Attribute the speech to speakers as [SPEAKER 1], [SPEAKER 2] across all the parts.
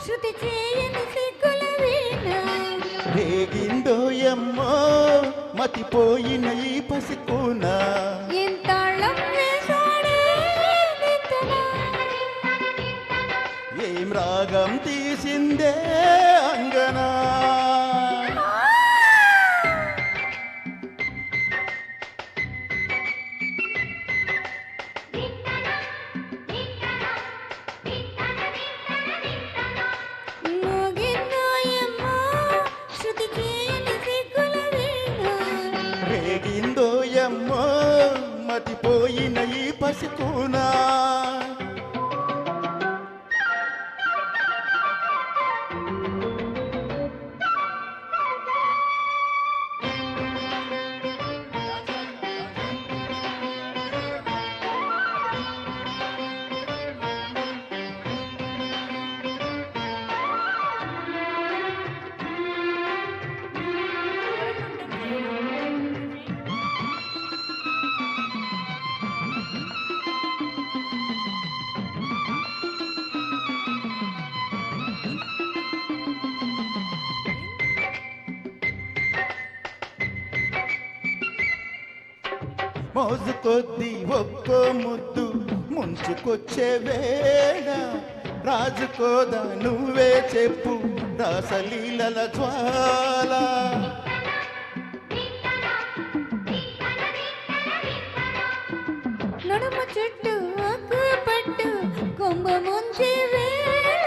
[SPEAKER 1] శృతి చేయని సిగ్గుల వీణ
[SPEAKER 2] రేగిందో ఎమ్మో మతిపోయిన ఈ పసికూన
[SPEAKER 1] ఇంతాళం వేశాడే నిత్తనా
[SPEAKER 2] ఏం రాగం తీసిందే అంగనా
[SPEAKER 1] మోగిందోయమ్మో శృతి చేయని సిగ్గుల వీణ
[SPEAKER 2] రేగిందో ఎమ్మో మతిపోయిన ఈ పసికూన మోజు కొద్ది ఒక్కో ముద్దు ముంచుకొచ్చే వేళ రాజుకోదా నువ్వే చెప్పు రాసలీలల జ్వాల
[SPEAKER 1] నడుమ చుట్టూ ఒక్కు పట్టు కొంబ ముంచే వేళ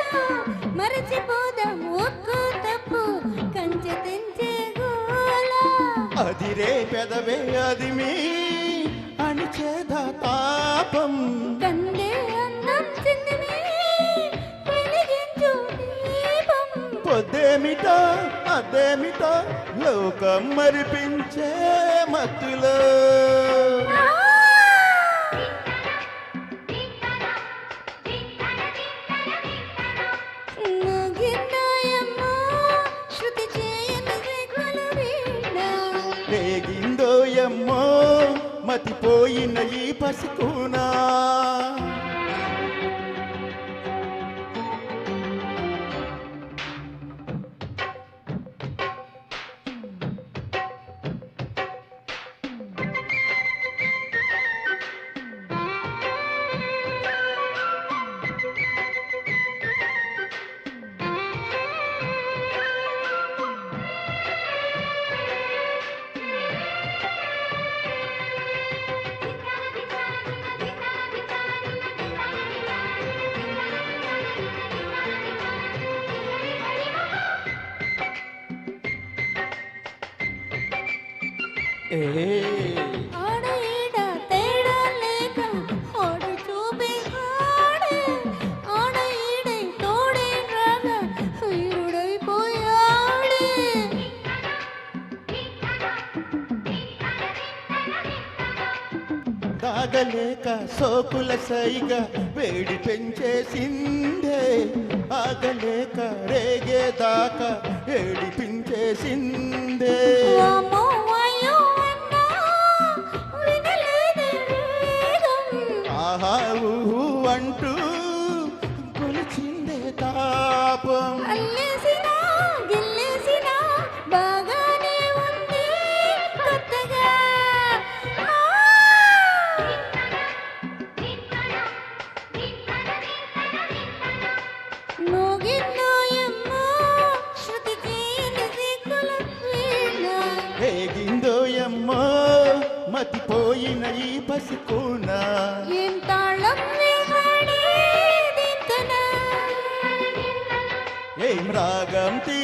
[SPEAKER 1] మరచిపోదాం ఒక్కు తప్పు కంచె తెంచే గోల
[SPEAKER 2] అదిరే పెదవే అది మీ అణిచేద తాపం
[SPEAKER 1] కందే అన్నం చిందిమి వెలిగించు దీపం
[SPEAKER 2] పొద్దేమిటో అదేమిటో లోకం మరిపించే మత్తులో
[SPEAKER 1] మోగిందోయమ్మో శృతి చేయని సిగ్గుల వీణ
[SPEAKER 2] రేగిందో ఎమ్మో మతిపోయిన ఈ పసికూనా
[SPEAKER 1] ఆడ ఈడ తేడా లేక ఓడి చూపి ఆడే ఆడ ఈడే తోడే రాగా వీరుడైపోయాడే
[SPEAKER 2] దాగలేక సోకుల సైగా వేడి పెంచేసిందే ఆగలేక రేగేదాకా ఏడిపించేసిందే
[SPEAKER 1] వామ్మో వాయ్యో అన్నా వినలేదే వేగం
[SPEAKER 2] ఆహా ఊహు అంటూ కొలిచిందే తాపం
[SPEAKER 1] అల్లేసినా గిల్లేసినా బాగానే ఉంది కొత్తగా మోగిందోయమ్మో శృతి చేయని సిగ్గుల వీణ
[SPEAKER 2] రేగిందో ఎమ్మో మతిపోయిన ఈ పసికూన
[SPEAKER 1] ఏం తాళం వేశాడే దింతనా
[SPEAKER 2] ఏం రాగం తీ